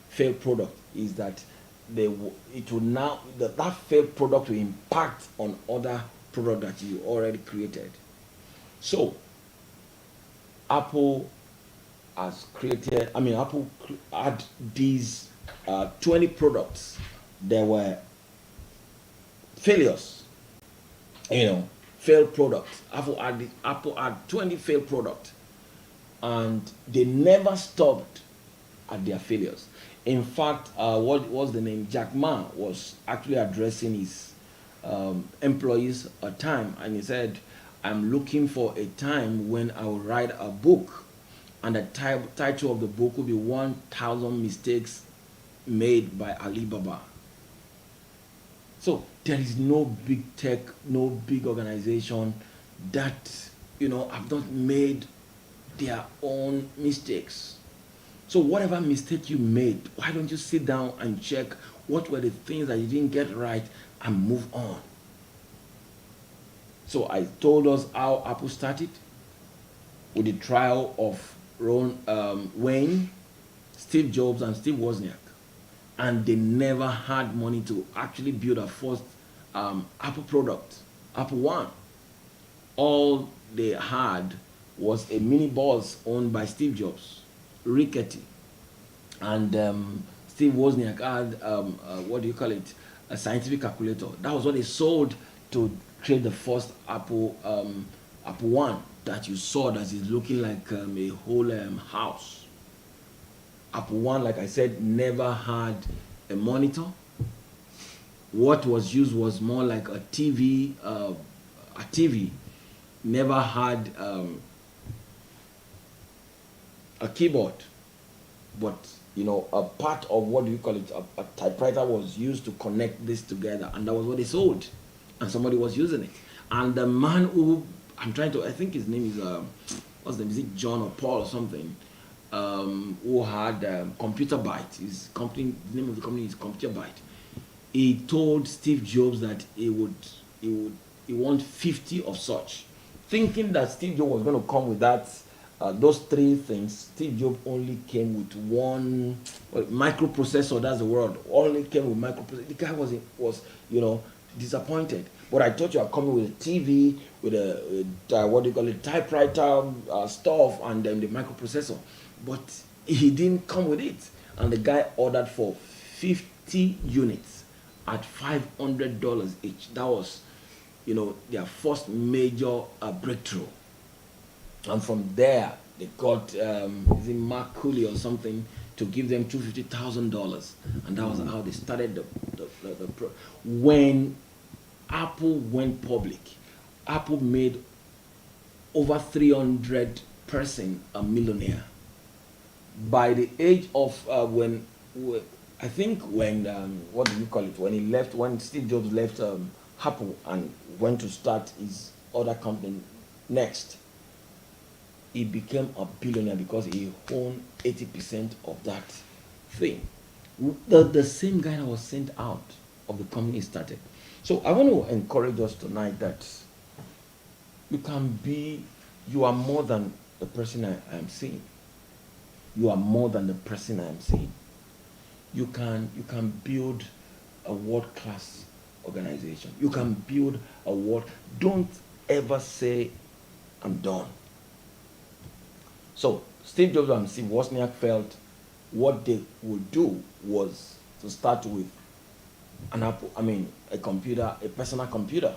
failed product is that it will now that failed product will impact on other product that you already created. So Apple has created, I mean, had these 20 products. There were failures, you know, failed products. Apple had 20 failed products, and they never stopped at their failures. In fact, what was the name? Jack Ma was actually addressing his employees a time, and he said, "I'm looking for a time when I will write a book, and the title of the book will be 1,000 mistakes made by Alibaba." So there is no big tech, no big organization that have not made their own mistakes. So whatever mistake you made, why don't you sit down and check what were the things that you didn't get right and move on? So I told us how Apple started with the trial of Wayne, Steve Jobs, and Steve Wozniak, and they never had money to actually build a first Apple product, Apple One. All they had was a mini bus owned by Steve Jobs, rickety, and Steve Wozniak had what do you call it, a scientific calculator. That was what they sold to create the first Apple One that you saw, that is looking like a whole house. Apple One, like I said, never had a monitor. What was used was more like a TV. A TV never had a keyboard, but a part of, what do you call it, a typewriter was used to connect this together, and that was what they sold, and somebody was using it. And the man who I think his name is what's the name? Is it John or Paul or something? Who had Computer Byte. The name of the company is Computer Byte. He told Steve Jobs that he want 50 of such, thinking that Steve Jobs was going to come with that. Those three things. Steve Jobs only came with one microprocessor. That's the word. Only came with microprocessor. The guy was disappointed. But I thought you were coming with a TV, with a what do you call it, typewriter stuff, and then the microprocessor. But he didn't come with it, and the guy ordered for 50 units at $500 each. That was, their first major breakthrough. And from there, they got is it Mark Cooley or something to give them $250,000, and that was how they started when Apple went public. Apple made over 300 person a millionaire. By the age of I think when what do you call it, when Steve Jobs left Apple and went to start his other company Next, he became a billionaire because he owned 80% of that thing. The same guy that was sent out of the company he started. So I want to encourage us tonight that you are more than the person I am seeing. You are more than the person I am seeing. You can build a world-class organization. You can build a world. Don't ever say, I'm done. So Steve Jobs and Steve Wozniak felt what they would do was to start with a computer, a personal computer.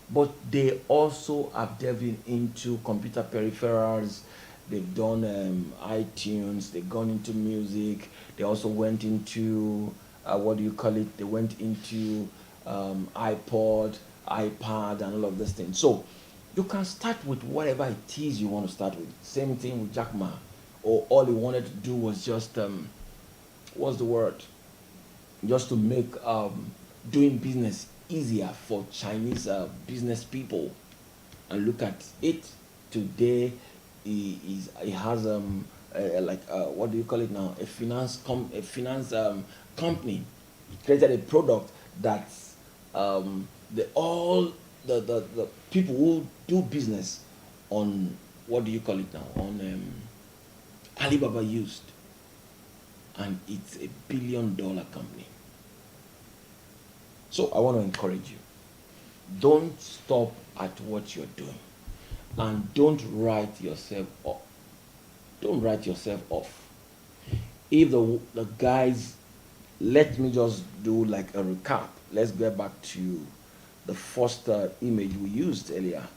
But they also have delved into computer peripherals. They've done iTunes. They've gone into music. They also went into what do you call it? They went into iPod, iPad, and all of these things. So you can start with whatever it is you want to start with. Same thing with Jack Ma. Or all he wanted to do was just what's the word? Just to make doing business easier for Chinese business people. And look at it today. He has like what do you call it now? A finance company. He created a product that the all the people who do business on what do you call it now on Alibaba used, and it's a $1 billion company. So I want to encourage you. Don't stop at what you're doing, and don't write yourself off. Don't write yourself off. If the guys, let me just do like a recap. Let's get back to the first image we used earlier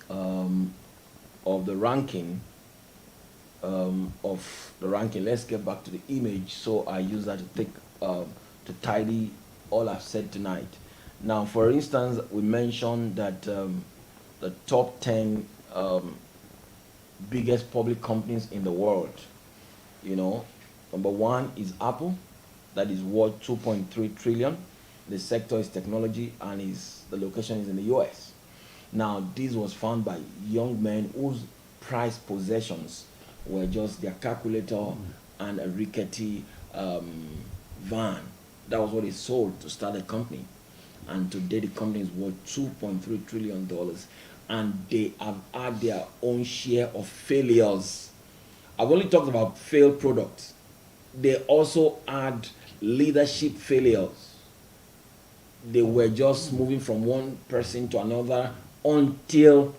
um, of the ranking of the ranking. Let's get back to the image. So I use that to take to tidy all I've said tonight. Now, for instance, we mentioned that the top 10 biggest public companies in the world. You know, number one is Apple, that is worth 2.3 trillion. The sector is technology, and is the location is in the U.S. Now, this was found by young men whose prized possessions were just their calculator and a rickety van. That was what they sold to start the company. And today the company is worth $2.3 trillion, and they have had their own share of failures. I've only talked about failed products. They also had leadership failures. They were just moving from one person to another until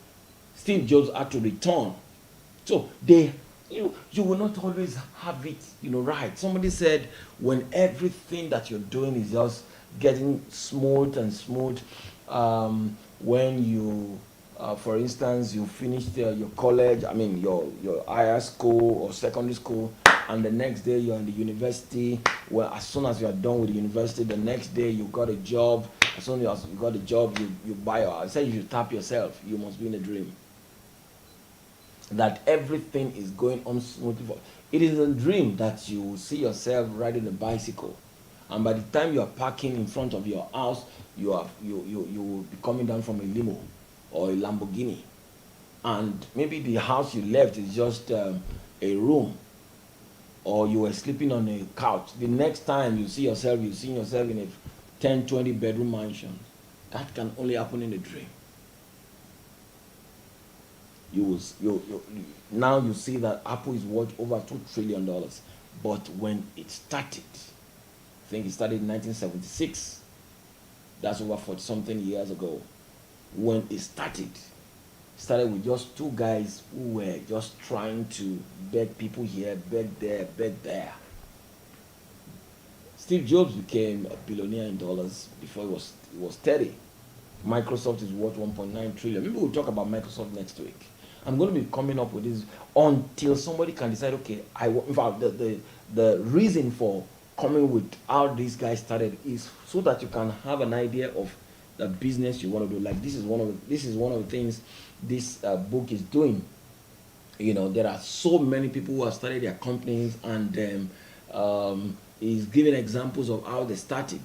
Steve Jobs had to return. So you will not always have it, right. Somebody said when everything that you're doing is just getting smooth and smooth, when you, for instance, you finished your college, I mean your higher school or secondary school, and the next day you're in the university. Well, as soon as you are done with the university, the next day you got a job. As soon as you got a job, you buy. I said you should tap yourself. You must be in a dream. That everything is going on smoothly. It is a dream that you will see yourself riding a bicycle, and by the time you are parking in front of your house, you will be coming down from a limo or a Lamborghini, and maybe the house you left is just a room, or you were sleeping on a couch. The next time you see yourself in a 10, 20 bedroom mansion. That can only happen in a dream. Now you see that Apple is worth over $2 trillion, but when it started, I think it started in 1976. That's over 40 something years ago. When it started with just two guys who were just trying to beg people here, beg there, beg there. Steve Jobs became a billionaire in dollars before he was 30. Microsoft is worth 1.9 trillion. Maybe we'll talk about Microsoft next week. I'm going to be coming up with this until somebody can decide, okay, in fact, the reason for coming with how these guys started is so that you can have an idea of the business you want to do. Like this is one of the things this book is doing. There are so many people who have started their companies, and is giving examples of how they started.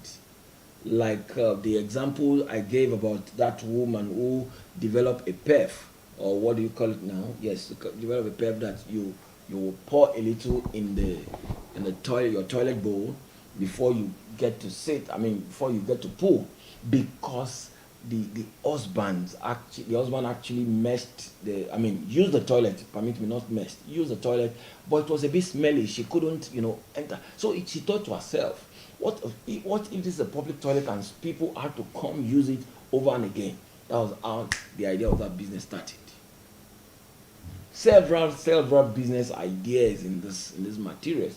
Like the example I gave about that woman who developed a PEF, or what do you call it now? Yes, develop a PEF that you will pour a little in the toilet, your toilet bowl, before you get to sit. I mean, before you get to poo, because the husband actually messed used the toilet. Permit me, not messed. Used the toilet, but it was a bit smelly. She couldn't, enter. So she thought to herself, what if this is a public toilet and people had to come use it over and again? That was how the idea of that business started. Several business ideas in this materials.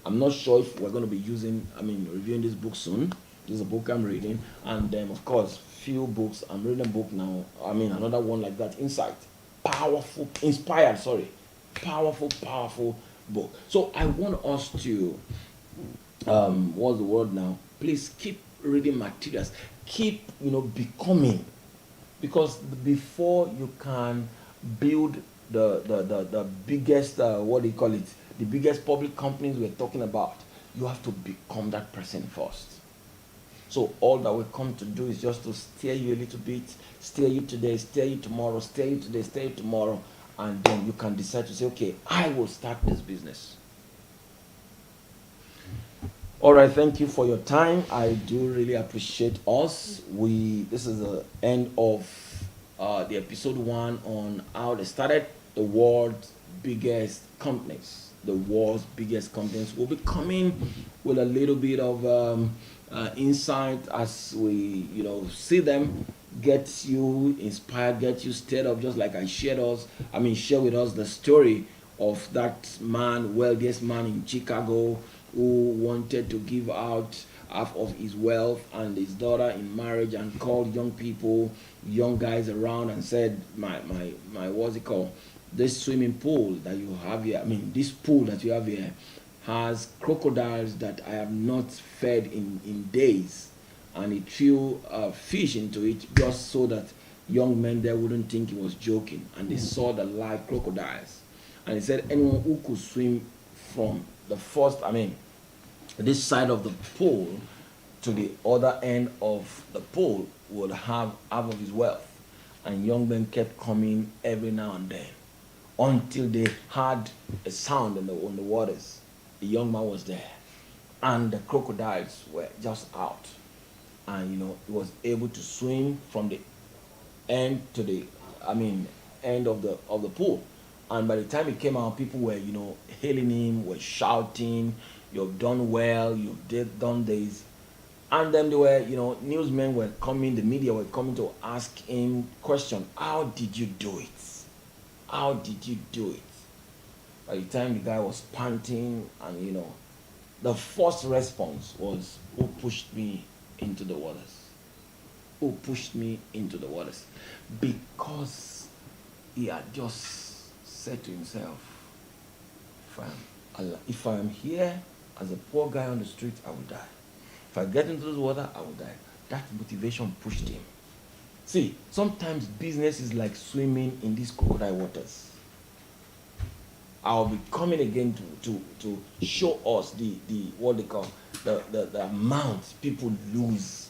I'm not sure if we're going to be reviewing this book soon. This is a book I'm reading, and then of course few books. I'm reading a book now. I mean, another one like that. Insight, powerful, inspired. Sorry, powerful book. So I want us to what's the word now? Please keep reading materials. Keep becoming, because before you can build the biggest what do you call it? The biggest public companies we're talking about, you have to become that person first. So all that we come to do is just to steer you a little bit, steer you today, steer you tomorrow, steer you today, steer you tomorrow, and then you can decide to say, okay, I will start this business. All right, thank you for your time. I do really appreciate us. This is the end of the episode 1 on how they started the world's biggest companies. The world's biggest companies will be coming with a little bit of insight as we see them, get you inspired, get you stirred up, just like I share with us the story of that man, wealthiest man in Chicago, who wanted to give out half of his wealth and his daughter in marriage, and called young guys around and said, my what's it called? This swimming pool that you have here, this pool that you have here has crocodiles that I have not fed in days. And he threw fish into it just so that young men there wouldn't think he was joking. And they saw the live crocodiles. And he said anyone who could swim from this side of the pool to the other end of the pool would have half of his wealth. And young men kept coming every now and then until they heard a sound on the waters. The young man was there, and the crocodiles were just out. And he was able to swim from the end to the end of the pool. And by the time he came out, people were hailing him, were shouting, "You've done well, done this." And then they were newsmen were coming, the media were coming to ask him question: how did you do it? How did you do it? By the time the guy was panting, and the first response was, "Who pushed me into the waters? Who pushed me into the waters?" Because he had just said to himself, if I am here as a poor guy on the street, I will die. If I get into this water, I will die. That motivation pushed him. See, sometimes business is like swimming in these crocodile waters. I'll be coming again to show us the what they call the amount people lose,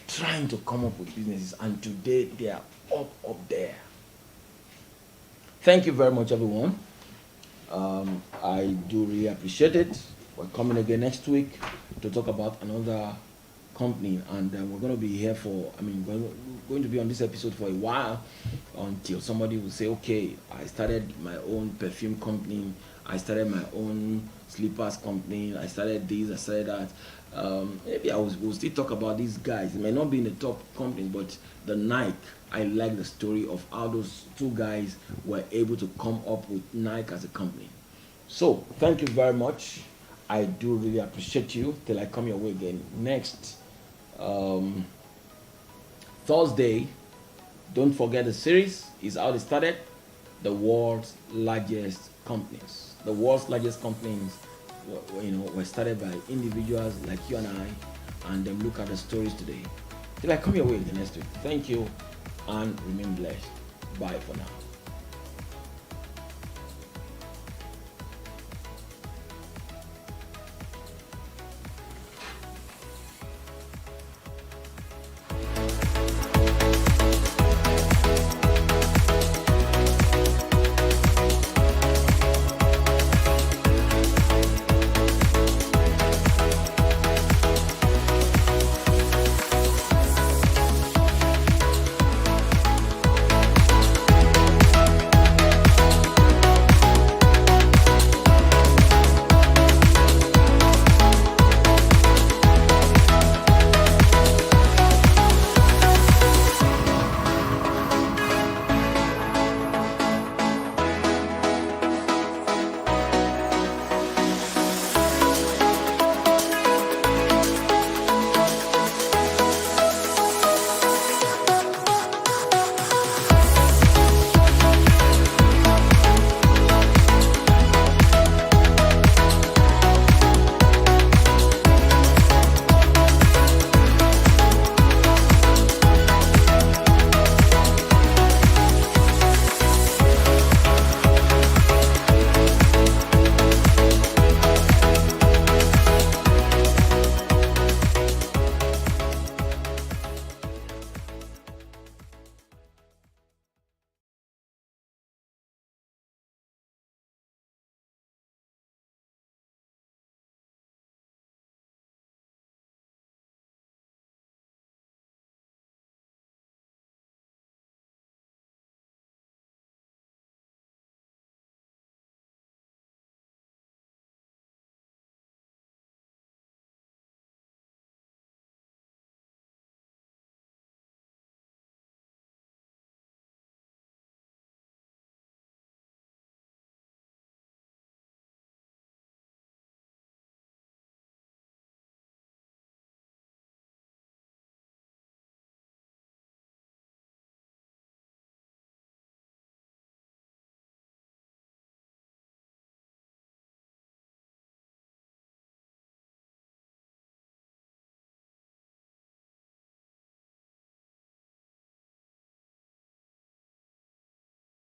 trying to come up with businesses, and today they are up there. Thank you very much, everyone. I do really appreciate it. We're coming again next week to talk about another company, and we're going to be here we're going to be on this episode for a while, until somebody will say, okay, I started my own perfume company, I started my own slippers company, I started this, I started that. Maybe we'll still talk about these guys. It may not be in the top company, but the Nike, I like the story of how those two guys were able to come up with Nike as a company. So thank you very much. I do really appreciate you. Till I come your way again next Thursday. Don't forget, the series is how they started the world's largest companies. The world's largest companies were started by individuals like you and I, and then look at the stories today. Till I come your way the next week. Thank you and remain blessed. Bye for now.